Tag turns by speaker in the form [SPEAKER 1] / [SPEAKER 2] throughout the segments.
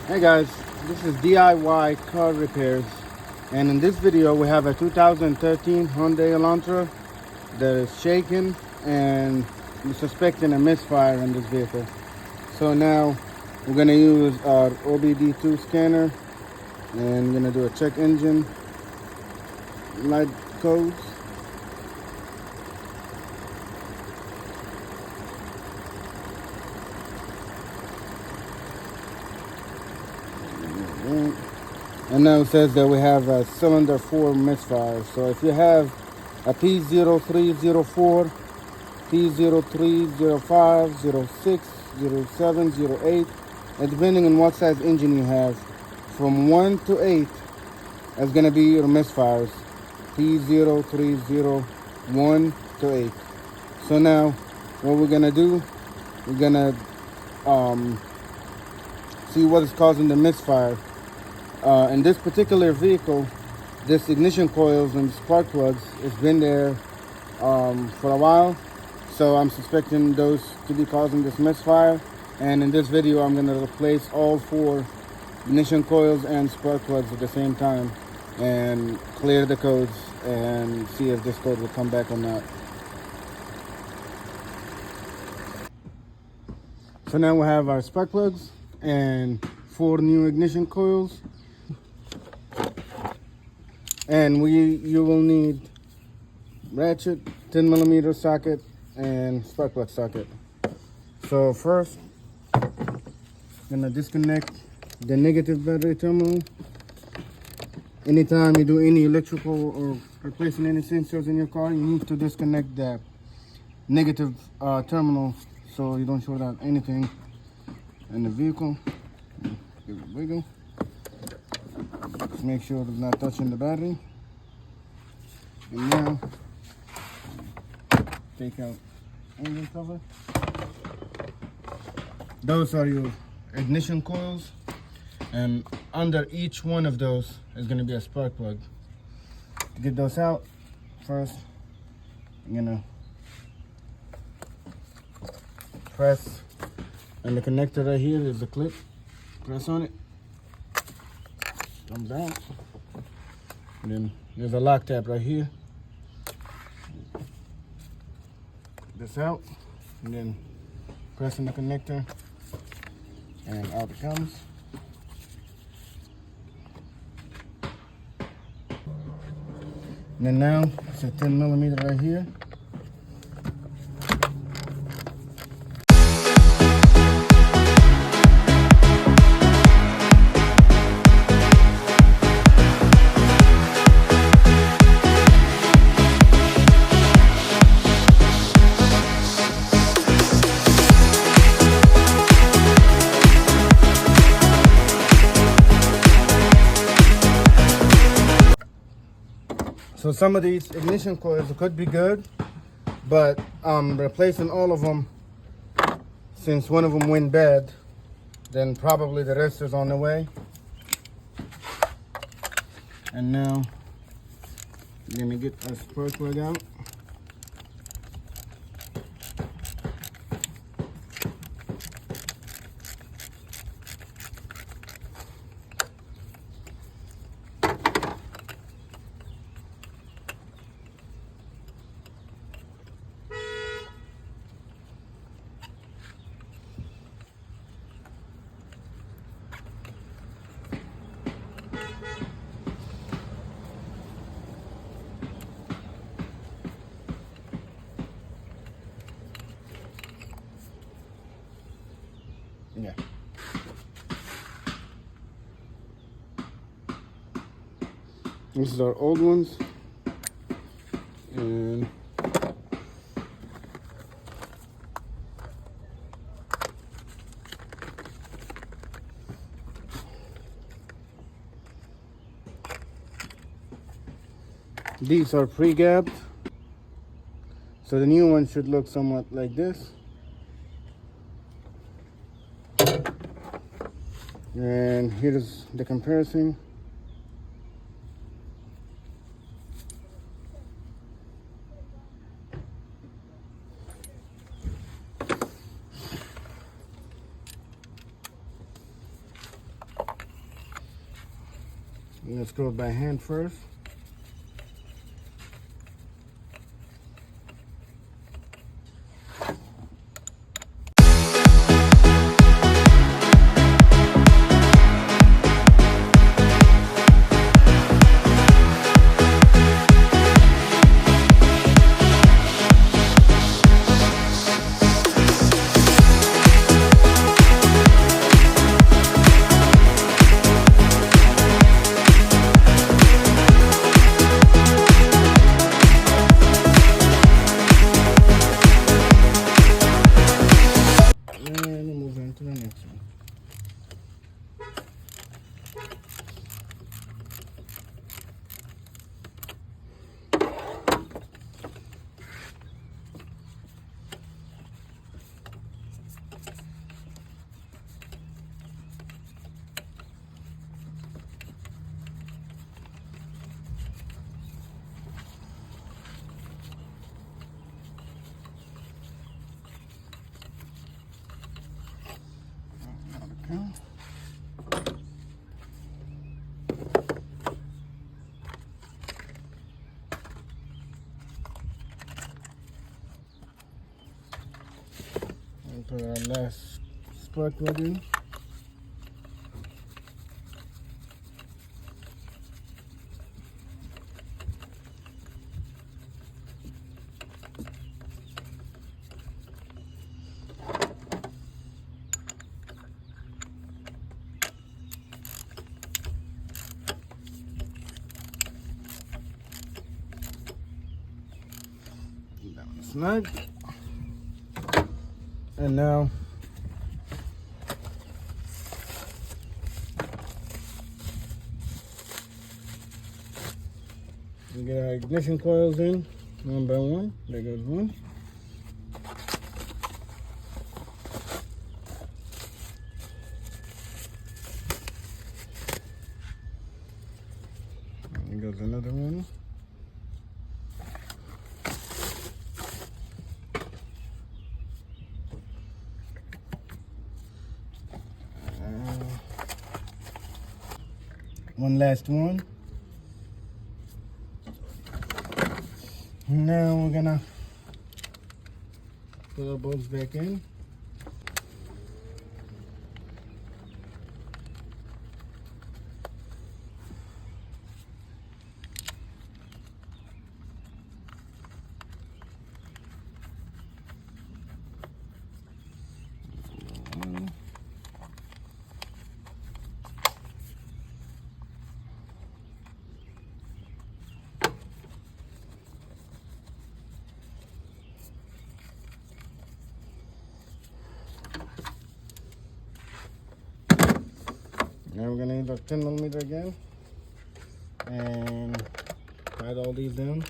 [SPEAKER 1] Hey guys, this is DIY car repairs, and in this video we have a 2013 Hyundai Elantra that is shaking, and we're suspecting a misfire in this vehicle. So now we're going to use our OBD2 scanner, and we're going to do a check engine light codes. And now it says that we have a cylinder 4 misfire. So if you have a P0304, P0305, 06, 07, 08, and depending on what size engine you have, from 1 to 8 is going to be your misfires. P0301 to 8. So now what we're going to do, we're going to see what is causing the misfire. In this particular vehicle, this ignition coils and spark plugs has been there for a while, so I'm suspecting those to be causing this misfire. And in this video, I'm going to replace all 4 ignition coils and spark plugs at the same time and clear the codes and see if this code will come back or not. So now we have our spark plugs and 4 new ignition coils. And you will need ratchet, 10mm socket, and spark plug socket. So first, I'm gonna disconnect the negative battery terminal. Anytime you do any electrical or replacing any sensors in your car, you need to disconnect the negative terminal so you don't short out anything in the vehicle. Give it a wiggle. Just make sure it's not touching the battery. And now, take out engine cover. Those are your ignition coils, and under each one of those is going to be a spark plug. To get those out, first I'm going to press on the connector right here. There's a clip. Press on it. Comes out. And then there's a lock tab right here. This out, and then press on the connector, and out it comes. And then now it's a 10mm right here. So some of these ignition coils could be good, but replacing all of them, since one of them went bad, then probably the rest is on the way. And now I'm gonna get a spark plug out. Yeah. These are old ones. And these are pre-gapped. So the new one should look somewhat like this. And here's the comparison. Let's go by hand first. And put our last spark plug in. Snug. And now we get our ignition coils in one by one. There goes one. And there goes another one. One last one. Now we're gonna put our bolts back in. Now we're gonna use our 10mm again and tight all these down.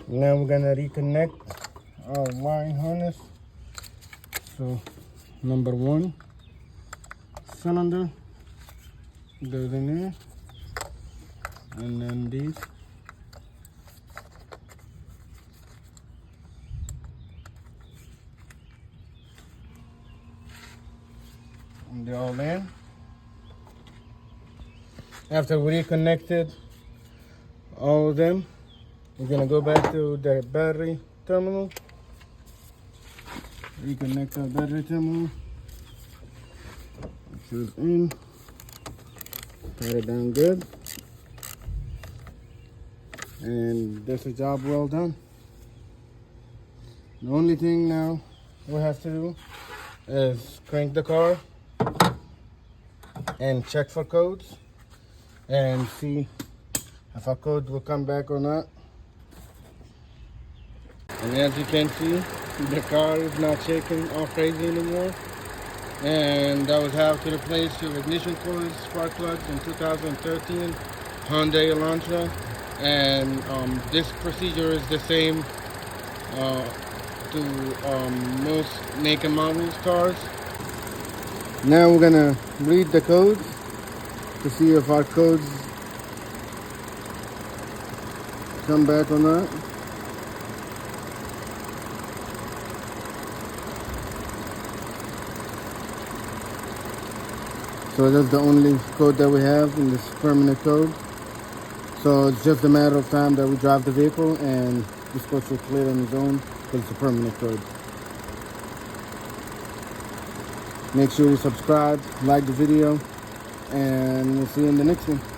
[SPEAKER 1] Now we're gonna reconnect our wiring harness. So number one cylinder goes in there, and then these. And they're all in. After we reconnected all of them, we're gonna go back to the battery terminal. Reconnect our battery terminal. Choose in. Pat it down good. And that's a job well done. The only thing now we have to do is crank the car and check for codes and see if our code will come back or not. And as you can see, The car is not shaking all crazy anymore. And that was how to replace your ignition coils, spark plugs in 2013 Hyundai Elantra. And this procedure is the same to most make and models cars. Now we're gonna read the codes to see if our codes come back or not. So that's the only code that we have in this permanent code. So it's just a matter of time that we drive the vehicle and this code should clear on its own because it's a permanent code. Make sure you subscribe, like the video, and we'll see you in the next one.